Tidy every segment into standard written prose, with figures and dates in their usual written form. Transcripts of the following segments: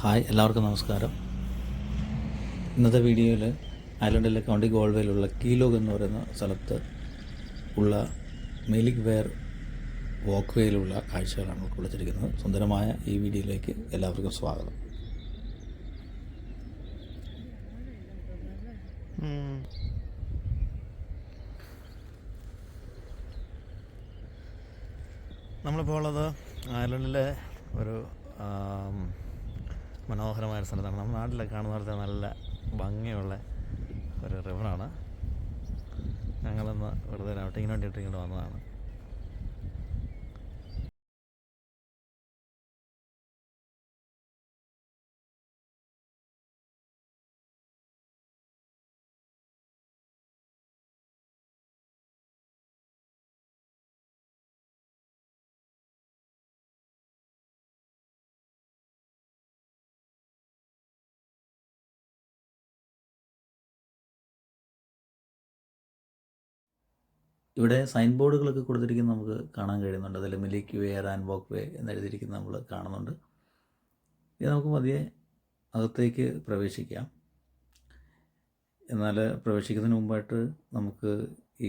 Hi, എല്ലാവർക്കും നമസ്കാരം. ഇന്നത്തെ വീഡിയോയിൽ ഐലൻഡിലെ കൗണ്ടി ഗോൾവേയിലുള്ള കീലോഗ് എന്ന് പറയുന്ന സ്ഥലത്ത് ഉള്ള മെലിക് വെയർ വാക്ക് വേയിലുള്ള കാഴ്ചകളാണ് ഉൾക്കൊള്ളിച്ചിരിക്കുന്നത്. സുന്ദരമായ ഈ വീഡിയോയിലേക്ക് എല്ലാവർക്കും സ്വാഗതം. നമ്മളിപ്പോൾ ഉള്ളത് ഐലൻഡിലെ ഒരു മനോഹരമായ സ്ഥലത്താണ്. നമ്മുടെ നാട്ടിലൊക്കെ കാണുന്ന പോലത്തെ നല്ല ഭംഗിയുള്ള ഒരു റിവറാണ്. ഞങ്ങളിന്ന് വെറുതെ ഔട്ടിങ്ങിന് വേണ്ടിയിട്ട് ഇങ്ങോട്ട് വന്നതാണ്. ഇവിടെ സൈൻ ബോർഡുകളൊക്കെ കൊടുത്തിരിക്കുന്നത് നമുക്ക് കാണാൻ കഴിയുന്നുണ്ട്. അതിൽ മെലിക് വെയർ ആൻഡ് വാക്ക് വേ എന്നെഴുതിയിരിക്കുന്നത് നമ്മൾ കാണുന്നുണ്ട്. ഇത് നമുക്ക് പതിയെ അകത്തേക്ക് പ്രവേശിക്കാം. എന്നാൽ പ്രവേശിക്കുന്നതിന് മുമ്പായിട്ട് നമുക്ക്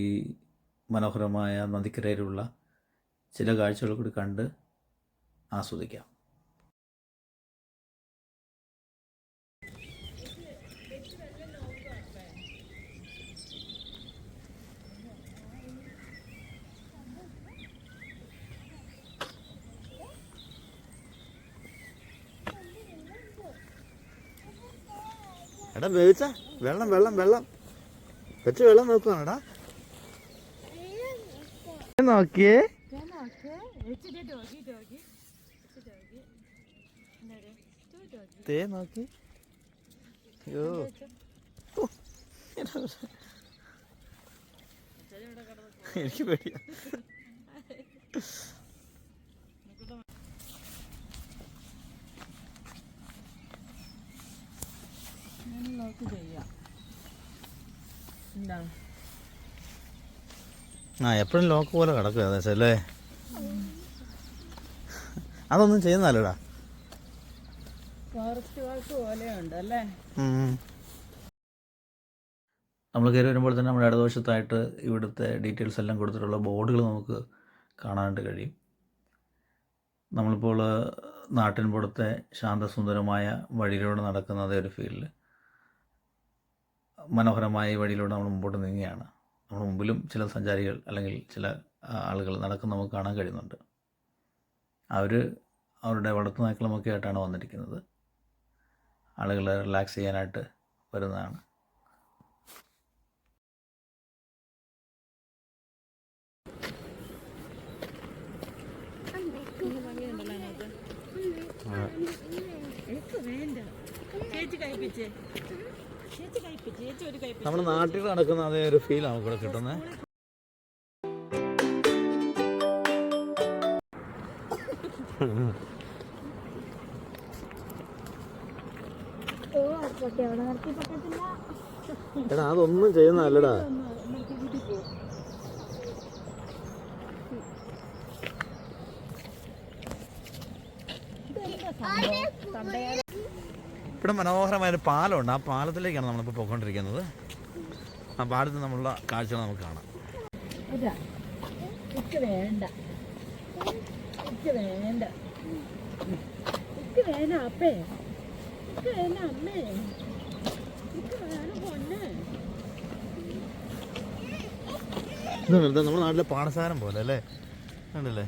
ഈ മനോഹരമായ നദിക്കരയിലുള്ള ചില കാഴ്ചകൾ കൂടി കണ്ട് ആസ്വദിക്കാം. എടാ വേവിച്ച വെള്ളം വെള്ളം വെള്ളം വെച്ച് വെള്ളം നോക്കുവാണടാ. നോക്കിയേ, തേ നോക്കി. അയ്യോ, എനിക്ക് പേടിയാ. എപ്പോഴും ലോക്ക് പോലെ കിടക്കുക ഏകദേശം അല്ലേ. അതൊന്നും ചെയ്യുന്നല്ലേടാ, ഫോറസ്റ്റ് വർക്ക് പോലെയുണ്ട് അല്ലേ. നമ്മൾ കയറി വരുമ്പോൾ തന്നെ നമ്മുടെ ഇടതുവശത്തായിട്ട് ഇവിടുത്തെ ഡീറ്റെയിൽസ് എല്ലാം കൊടുത്തിട്ടുള്ള ബോർഡുകൾ നമുക്ക് കാണാനായിട്ട് കഴിയും. നമ്മളിപ്പോൾ നാട്ടിൻപുറത്തെ ശാന്തസുന്ദരമായ വഴിയിലൂടെ നടക്കുന്ന അതേ ഒരു ഫീൽഡിൽ മനോഹരമായ ഈ വഴിയിലൂടെ നമ്മൾ മുമ്പോട്ട് നീങ്ങുകയാണ്. നമ്മുടെ മുമ്പിലും ചില സഞ്ചാരികൾ അല്ലെങ്കിൽ ചില ആളുകൾ നടക്കുന്ന നമുക്ക് കാണാൻ കഴിയുന്നുണ്ട്. അവർ അവരുടെ വളർത്തുനായ്ക്കളുമൊക്കെ ആയിട്ടാണ് വന്നിരിക്കുന്നത്. ആളുകൾ റിലാക്സ് ചെയ്യാനായിട്ട് വരുന്നതാണ്. നമ്മുടെ നാട്ടിൽ നടക്കുന്ന അതേ ഒരു ഫീൽ നമുക്കിവിടെ കിട്ടുന്നത്. എടാ അതൊന്നും ചെയ്യുന്നല്ലടാ. ഇവിടെ മനോഹരമായൊരു പാലമുണ്ട്. ആ പാലത്തിലേക്കാണ് നമ്മളിപ്പോൾ പോയിക്കൊണ്ടിരിക്കുന്നത്. ആ പാലത്തിൽ നമ്മളുള്ള കാഴ്ചകൾ നമുക്ക് കാണാം. നമ്മുടെ നാട്ടിലെ പാടശാലം പോലെ അല്ലേ, കണ്ടല്ലേ.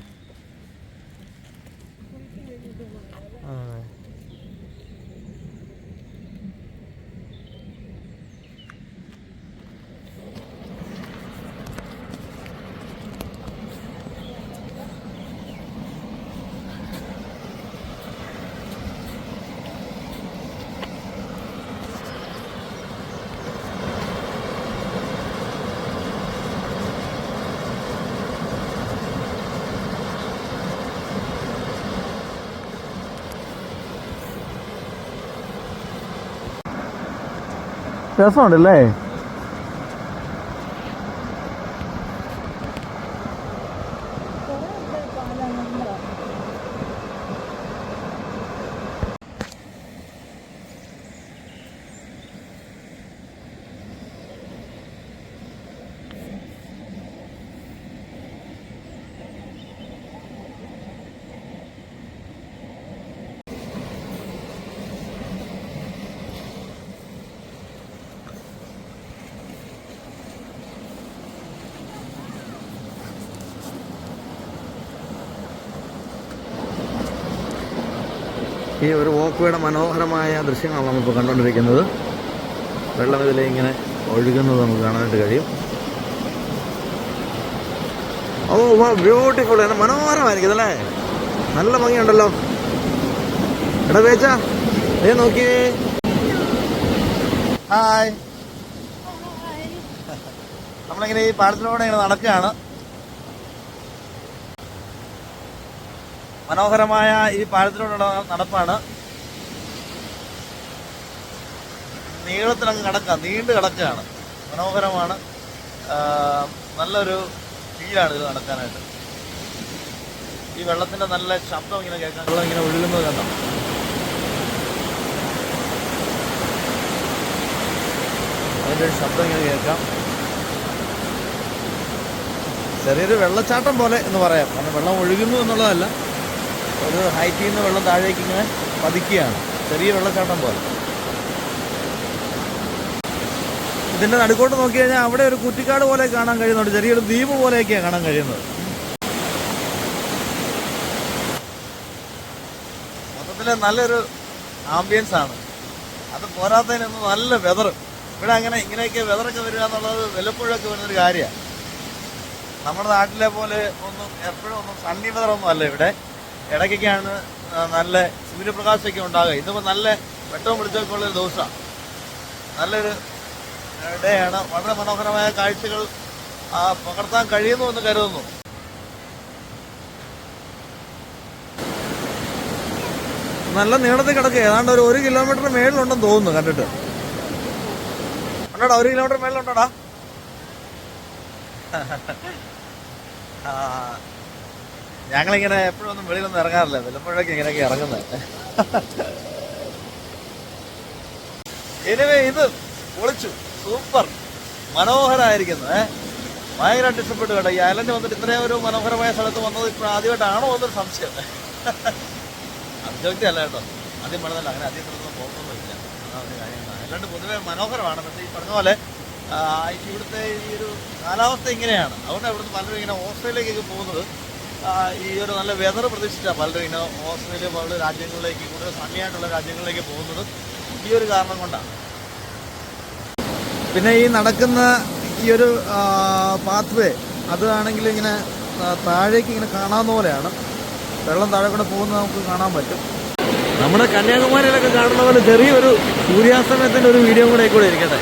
രസമുണ്ടല്ലേ. ഈ ഒരു വാക്ക് വേയുടെ മനോഹരമായ ദൃശ്യങ്ങളാണ് നമ്മളിപ്പോൾ കണ്ടുകൊണ്ടിരിക്കുന്നത്. വെള്ളം ഇതിലെ ഇങ്ങനെ ഒഴുകുന്നത് നമുക്ക് കാണാനായിട്ട് കഴിയും. ഓ വാ, ബ്യൂട്ടിഫുൾ, എന്നാൽ മനോഹരമായിരിക്കും ഇതല്ലേ, നല്ല ഭംഗിയുണ്ടല്ലോ. എടാ വേച്ച നോക്കിയേ. ഹായ്, നമ്മളിങ്ങനെ ഈ പാടത്തിലൂടെ ഇങ്ങനെ നടക്കുകയാണ്. മനോഹരമായ ഈ പാടത്തിലൂടെയുള്ള നടപ്പാണ്. നീളത്തിലങ്ങ് നീണ്ടു കിടക്കുകയാണ്. മനോഹരമാണ്. നല്ലൊരു ഫീലാണ് ഇത് നടക്കാനായിട്ട്. ഈ വെള്ളത്തിൻ്റെ നല്ല ശബ്ദം ഇങ്ങനെ കേൾക്കാൻ, വെള്ളം ഇങ്ങനെ ഒഴുകുന്നത് കണ്ടോ. അതിൻ്റെ ഒരു ശബ്ദം ഇങ്ങനെ കേൾക്കാം. ചെറിയൊരു വെള്ളച്ചാട്ടം പോലെ എന്ന് പറയാം. കാരണം വെള്ളം ഒഴുകുന്നു എന്നുള്ളതല്ല, ഒരു ഹൈറ്റിൽ നിന്ന് വെള്ളം താഴേക്ക് ഇങ്ങനെ പതിക്കുകയാണ്. ചെറിയ വെള്ളച്ചാട്ടം പോലെ. ഇതിൻ്റെ നടുക്കോട്ട് നോക്കി കഴിഞ്ഞാൽ അവിടെ ഒരു കുറ്റിക്കാട് പോലെ കാണാൻ കഴിയുന്നുണ്ട്. ചെറിയൊരു ദ്വീപ് പോലെയൊക്കെയാണ് കാണാൻ കഴിയുന്നത്. മൊത്തത്തിൽ നല്ലൊരു ആംബിയൻസ് ആണ്. അത് പോരാത്തതിനൊന്ന് നല്ല വെതർ. ഇവിടെ അങ്ങനെ ഇങ്ങനെയൊക്കെ വെതറൊക്കെ വരിക എന്നുള്ളത് വല്ലപ്പോഴൊക്കെ വരുന്നൊരു കാര്യമാണ്. നമ്മുടെ നാട്ടിലെ പോലെ ഒന്നും എപ്പോഴും ഒന്നും സണ്ണി വെതറൊന്നും അല്ല ഇവിടെ. ഇടയ്ക്കൊക്കെയാണ് നല്ല സൂര്യപ്രകാശമൊക്കെ ഉണ്ടാകുക. ഇതിപ്പോൾ നല്ല വെട്ടവും പിടിച്ചൊക്കെ ഉള്ളൊരു ദിവസമാണ്. നല്ലൊരു ഡേ ആണ്. വളരെ മനോഹരമായ കാഴ്ചകൾ പകർത്താൻ കഴിയുന്നു എന്ന് കരുതുന്നു. നല്ല നീളത്തിൽ കിടക്കുക. ഏതാണ്ട് ഒരു 1 കിലോമീറ്റർ മേളിലുണ്ടെന്ന് തോന്നുന്നു കണ്ടിട്ട്. ഉണ്ടോടാ, 1 കിലോമീറ്റർ മേളിലുണ്ടോടാ? ഞങ്ങളിങ്ങനെ എപ്പോഴൊന്നും വെളിയിലൊന്നും ഇറങ്ങാറില്ല, വല്ലപ്പോഴൊക്കെ ഇങ്ങനെയൊക്കെ ഇറങ്ങുന്നത്. എനിവേ, ഇത് പൊളിച്ചു, സൂപ്പർ, മനോഹരമായിരിക്കുന്നു. ഭയങ്കരമായിട്ട് ഇഷ്ടപ്പെട്ടു കേട്ടോ. ഈ ഐലൻഡ് വന്നിട്ട് ഇത്രയും ഒരു മനോഹരമായ സ്ഥലത്ത് വന്നത് ഇപ്പോൾ ആദ്യമായിട്ടാണോ എന്നൊരു സംശയം. അബ്ജക്റ്റ് അല്ല കേട്ടോ, ആദ്യം പറഞ്ഞതല്ല. അങ്ങനെ അധികം സ്ഥലത്തൊന്നും പോകുന്നൊന്നുമില്ല. അതാണ് കാര്യങ്ങൾ. ഐലൻഡ് പൊതുവെ മനോഹരമാണ്. പക്ഷേ ഈ പറഞ്ഞ പോലെ ഇവിടുത്തെ ഈ ഒരു കാലാവസ്ഥ ഇങ്ങനെയാണ്. അതുകൊണ്ട് ഇവിടുന്ന് പലരും ഇങ്ങനെ ഓസ്ട്രേലിയയിലേക്കൊക്കെ പോകുന്നത് ഈ ഒരു നല്ല വെതർ പ്രതീക്ഷിച്ചാണ് പലരും ഇങ്ങനെ ഓസ്ട്രേലിയ പോലുള്ള രാജ്യങ്ങളിലേക്ക്, കൂടുതൽ സണ്ണിയായിട്ടുള്ള രാജ്യങ്ങളിലേക്ക് പോകുന്നത് ഈ ഒരു കാരണം കൊണ്ടാണ്. പിന്നെ ഈ നടക്കുന്ന ഈ ഒരു പാത്ത് വേ അതാണെങ്കിൽ ഇങ്ങനെ താഴേക്ക് ഇങ്ങനെ കാണാവുന്ന പോലെയാണ്. വെള്ളം താഴെ കൂടെ പോകുന്നത് നമുക്ക് കാണാൻ പറ്റും. നമ്മുടെ കന്യാകുമാരിയിലൊക്കെ കാണുന്ന പോലെ ചെറിയൊരു സൂര്യാസ്തമയത്തിൻ്റെ ഒരു വീഡിയോ കൂടെ ആയിക്കൂടെ ഇരിക്കട്ടെ.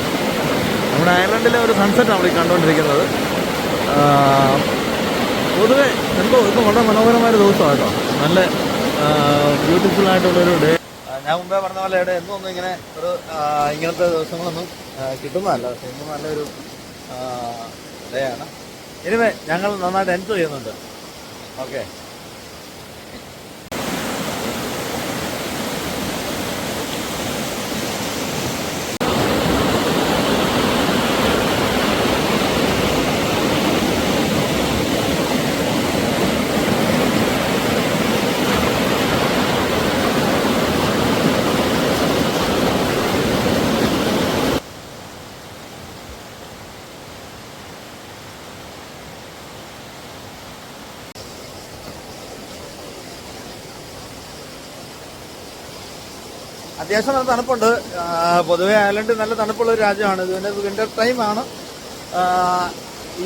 നമ്മുടെ അയർലൻഡിലെ ഒരു സൺസെറ്റ് നമ്മൾ ഈ കണ്ടുകൊണ്ടിരിക്കുന്നത്. പൊതുവെ ഇന്ന് വളരെ മനോഹരമായൊരു ദിവസമാണ് കേട്ടോ. നല്ല ബ്യൂട്ടിഫുള്ളായിട്ടുള്ളൊരു ഡേ. ഞാൻ മുമ്പേ പറഞ്ഞ പോലെ ഇവിടെ എന്നൊന്നും ഇങ്ങനെ ഒരു ഇങ്ങനത്തെ ദിവസങ്ങളൊന്നും കിട്ടുന്നതല്ല. പക്ഷെ ഇന്ന് നല്ലൊരു ഡേ ആണ്. എനിവേ, ഞങ്ങൾ നന്നായിട്ട് എൻജോയ് ചെയ്യുന്നുണ്ട്. ഓക്കെ. അത്യാവശ്യം നല്ല തണുപ്പുണ്ട്. പൊതുവെ അയർലൻഡ് നല്ല തണുപ്പുള്ളൊരു രാജ്യമാണ്. ഇതിൻ്റെ വിൻ്റർ ടൈമാണ്.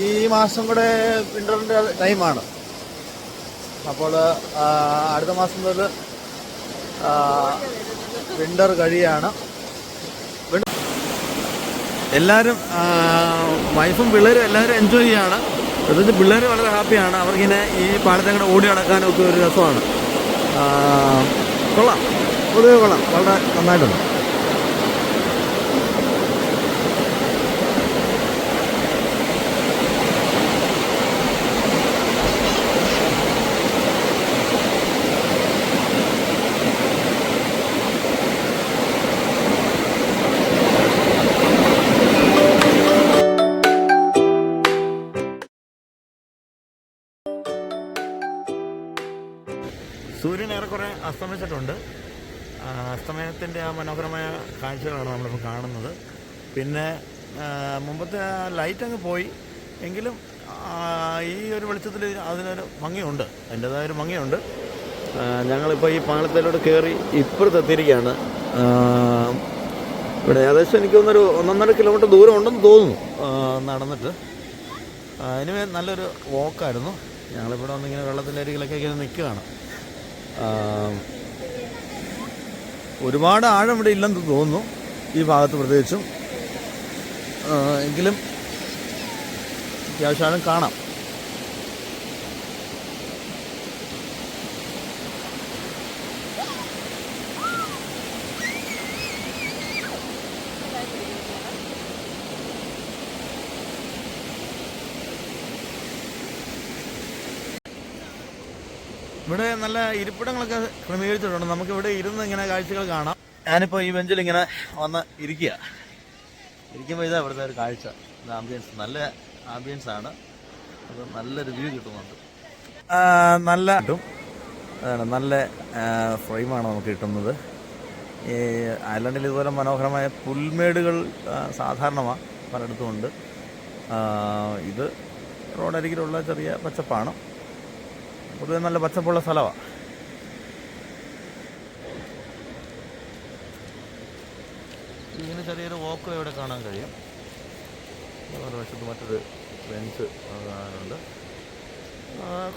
ഈ മാസം കൂടെ വിൻ്ററിൻ്റെ ടൈമാണ്. അപ്പോൾ അടുത്ത മാസം മുതൽ വിൻ്റർ കഴിയാണ്. എല്ലാവരും വൈഫും പിള്ളേരും എല്ലാവരും എൻജോയ് ചെയ്യാണ്. പ്രത്യേകിച്ച് പിള്ളേർ വളരെ ഹാപ്പിയാണ്. അവർക്കിങ്ങനെ ഈ പാടത്തെ കൂടെ ഓടി നടക്കാനും ഒക്കെ ഒരു രസമാണ്. കൊള്ളാം, പൊതുവെ കൊള്ളാം, വളരെ നന്നായിട്ടുണ്ട്. സൂര്യൻ ഏറെക്കുറെ അസ്തമിച്ചിട്ടുണ്ട്. അസ്തമയത്തിൻ്റെ ആ മനോഹരമായ കാഴ്ചകളാണ് നമ്മളിപ്പോൾ കാണുന്നത്. പിന്നെ മുമ്പത്തെ ലൈറ്റ് അങ്ങ് പോയി എങ്കിലും ഈ ഒരു വെളിച്ചത്തിൽ അതിനൊരു ഭംഗിയുണ്ട്, അതിൻ്റേതായൊരു ഭംഗിയുണ്ട്. ഞങ്ങളിപ്പോൾ ഈ പാലത്തിലൂടെ കയറി ഇപ്പുറത്തെത്തിയിരിക്കുകയാണ്. ഇവിടെ ഏകദേശം എനിക്ക് തോന്നുന്നൊരു 1.5 കിലോമീറ്റർ ദൂരം ഉണ്ടെന്ന് തോന്നുന്നു നടന്നിട്ട്. ഇനി നല്ലൊരു വോക്കായിരുന്നു. ഞങ്ങളിവിടെ വന്നിങ്ങനെ വെള്ളത്തിൻ്റെ അരികിലൊക്കെ ഇങ്ങനെ നിൽക്കുകയാണ്. ഒരുപാട് ആഴം ഇവിടെ ഇല്ലെന്ന് തോന്നുന്നു ഈ ഭാഗത്ത് പ്രത്യേകിച്ചും, എങ്കിലും അത്യാവശ്യം ആഴം കാണാം. ഇവിടെ നല്ല ഇരിപ്പിടങ്ങളൊക്കെ ക്രമീകരിച്ചിട്ടുണ്ട്. നമുക്കിവിടെ ഇരുന്ന് ഇങ്ങനെ കാഴ്ചകൾ കാണാം. ഞാനിപ്പോൾ ഈ ബെഞ്ചിൽ ഇങ്ങനെ വന്ന് ഇരിക്കുമ്പോൾ ഇതാ ഇവിടുത്തെ ഒരു കാഴ്ച. ആംബിയൻസ് നല്ല ആംബിയൻസ് ആണ്. അത് നല്ലൊരു വ്യൂ കിട്ടുന്നുണ്ട്. നല്ല ഫ്രെയിമാണ് നമുക്ക് കിട്ടുന്നത്. ഈ ഐലൻഡിൽ ഇതുപോലെ മനോഹരമായ പുൽമേടുകൾ സാധാരണമാണ് പലയിടത്തുമുണ്ട്. ഇത് റോഡരികിലുള്ള ചെറിയ പച്ചപ്പാണ്. പൊതുവെ നല്ല പച്ചപ്പുള്ള സ്ഥലമാണ്. ഇങ്ങനെ ചെറിയൊരു വോക്ക് ഇവിടെ കാണാൻ കഴിയും. ഒരു വശത്ത് മറ്റൊരു ബെഞ്ച് കാണാനുണ്ട്.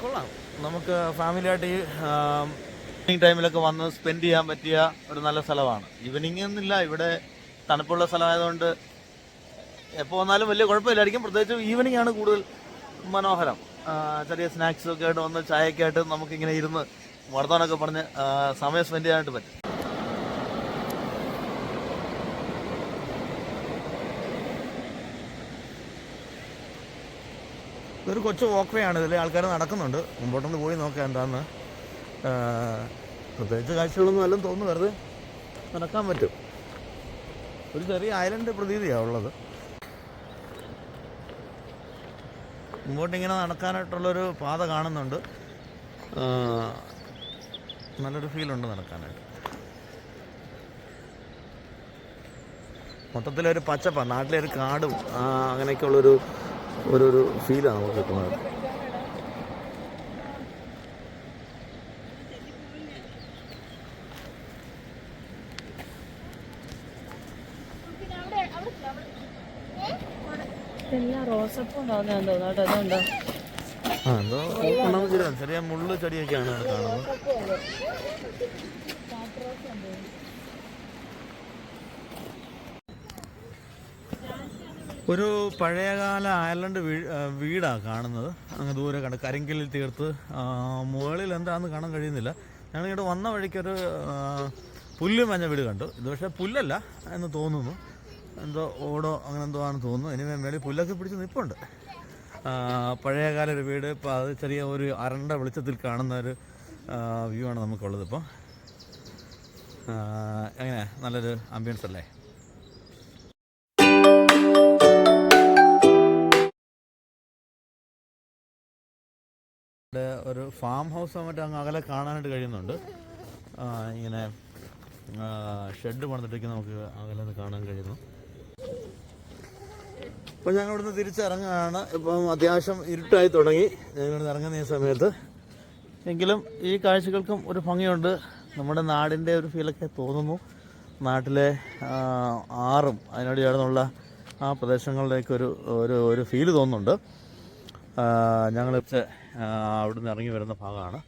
കൊള്ളാം. നമുക്ക് ഫാമിലിയായിട്ട് ഈ ഈവനിങ് ടൈമിലൊക്കെ വന്ന് സ്പെൻഡ് ചെയ്യാൻ പറ്റിയ ഒരു നല്ല സ്ഥലമാണ്. ഈവനിങ് എന്നില്ല, ഇവിടെ തണുപ്പുള്ള സ്ഥലമായതുകൊണ്ട് എപ്പോൾ വന്നാലും വലിയ കുഴപ്പമില്ലായിരിക്കും. പ്രത്യേകിച്ച് ഈവനിങ് ആണ് കൂടുതൽ മനോഹരം. ചെറിയ സ്നാക്സൊക്കെ ആയിട്ട് വന്ന് ചായയൊക്കെ ആയിട്ട് നമുക്കിങ്ങനെ ഇരുന്ന് വർത്തമാനമൊക്കെ പറഞ്ഞ് സമയം സ്പെൻഡ് ചെയ്യാനായിട്ട് പറ്റും. ഇതൊരു കൊച്ചു വോക്ക് വേ ആണ്. ഇതിൽ ആൾക്കാർ നടക്കുന്നുണ്ട്. മുമ്പോട്ടൊന്ന് പോയി നോക്കാം എന്താന്ന്. പ്രത്യേകിച്ച് കാഴ്ചകളൊന്നും എല്ലാം തോന്നുന്നു, വെറുതെ നടക്കാൻ പറ്റും. ഒരു ചെറിയ ഐലൻഡ് പ്രതീതിയാണ് ഉള്ളത്. മുമ്പോട്ടിങ്ങനെ നടക്കാനായിട്ടുള്ളൊരു പാത കാണുന്നുണ്ട്. നല്ലൊരു ഫീലുണ്ട് നടക്കാനായിട്ട്. മൊത്തത്തിലൊരു പച്ചപ്പാണ്, നാട്ടിലെ ഒരു കാടും അങ്ങനെയൊക്കെയുള്ളൊരു ഒരു ഫീലാണ് നമുക്ക് കിട്ടുന്നത്. ചെറിയ മുള്ളു ചെടിയൊക്കെയാണ് കാണുന്നത്. ഒരു പഴയകാല അയർലൻഡ് വീടാണ് കാണുന്നത്. അങ്ങ് ദൂരെ കണ്ട് കരിങ്കല്ലിൽ തീർത്ത് മുകളിൽ എന്താണെന്ന് കാണാൻ കഴിയുന്നില്ല. ഞങ്ങളിവിടെ വന്ന വഴിക്കൊരു പുല്ല് മഞ്ഞ വീട് കണ്ടു. ഇത് പക്ഷേ പുല്ലല്ല എന്ന് തോന്നുന്നു, എന്തോ ഓടോ അങ്ങനെ എന്തോ ആണെന്ന് തോന്നുന്നു. ഇനി മേളിൽ പുല്ലൊക്കെ പിടിച്ച് നിൽപ്പുണ്ട്. പഴയകാല ഒരു വീട്. ഇപ്പോൾ അത് ചെറിയ ഒരു അരണ്ട വെളിച്ചത്തിൽ കാണുന്ന ഒരു വ്യൂ ആണ് നമുക്കുള്ളത്. ഇപ്പോൾ എങ്ങനെ നല്ലൊരു ആംബിയൻസ് അല്ലേ? ഇവിടെ ഒരു ഫാം ഹൗസ് മറ്റേ അങ്ങ് അകലെ കാണാനായിട്ട് കഴിയുന്നുണ്ട്. ഇങ്ങനെ ഷെഡ് പണിതിട്ടേക്ക് നമുക്ക് അകലെ നിന്ന് കാണാൻ കഴിയുന്നു. ഇപ്പോൾ ഞങ്ങൾ ഇവിടുന്ന് തിരിച്ചിറങ്ങുകയാണ്. ഇപ്പം അത്യാവശ്യം ഇരുട്ടായി തുടങ്ങി ഞങ്ങളിവിടുന്ന് ഇറങ്ങുന്ന ഈ സമയത്ത്. എങ്കിലും ഈ കാഴ്ചകൾക്കും ഒരു ഭംഗിയുണ്ട്. നമ്മുടെ നാടിൻ്റെ ഒരു ഫീലൊക്കെ തോന്നുന്നു. നാട്ടിലെ ആറും അതിനോട് ചേർന്നുള്ള ആ പ്രദേശങ്ങളിലേക്ക് ഒരു ഫീല് തോന്നുന്നുണ്ട്. ഞങ്ങൾ അവിടുന്ന് ഇറങ്ങി വരുന്ന ഭാഗമാണ്.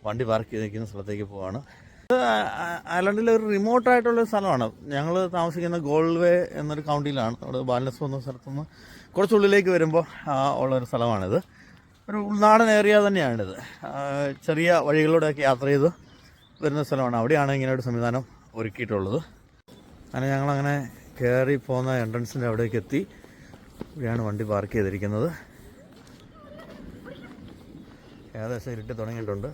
വണ്ടി പാർക്ക് ചെയ്തിരിക്കുന്ന സ്ഥലത്തേക്ക് പോവാണ്. ഐലൻഡിലെ ഒരു റിമോട്ടായിട്ടുള്ളൊരു സ്ഥലമാണ്. ഞങ്ങൾ താമസിക്കുന്ന ഗോൾവേ എന്നൊരു കൗണ്ടിയിലാണ്. അവിടെ ബാലൻസ് എന്ന സ്ഥലത്തുനിന്ന് കുറച്ചുള്ളിലേക്ക് വരുമ്പോൾ ഉള്ളൊരു സ്ഥലമാണിത്. ഒരു ഉൾനാടൻ ഏരിയ തന്നെയാണിത്. ചെറിയ വഴികളിലൂടെയൊക്കെ യാത്ര ചെയ്ത് വരുന്ന സ്ഥലമാണ്. അവിടെയാണ് ഇങ്ങനെ ഒരു സംവിധാനം ഒരുക്കിയിട്ടുള്ളത്. അങ്ങനെ ഞങ്ങളങ്ങനെ കയറി പോകുന്ന എൻട്രൻസിൻ്റെ അവിടേക്ക് എത്തി. ഇവിടെയാണ് വണ്ടി പാർക്ക് ചെയ്തിരിക്കുന്നത്. ഏകദേശം ഇരുട്ടി തുടങ്ങിയിട്ടുണ്ട്.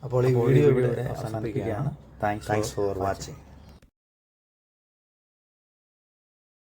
അപ്പോൾ ഈ വീഡിയോ ഇവിടെ അവസാനിപ്പിക്കുകയാണ്. Thanks for watching.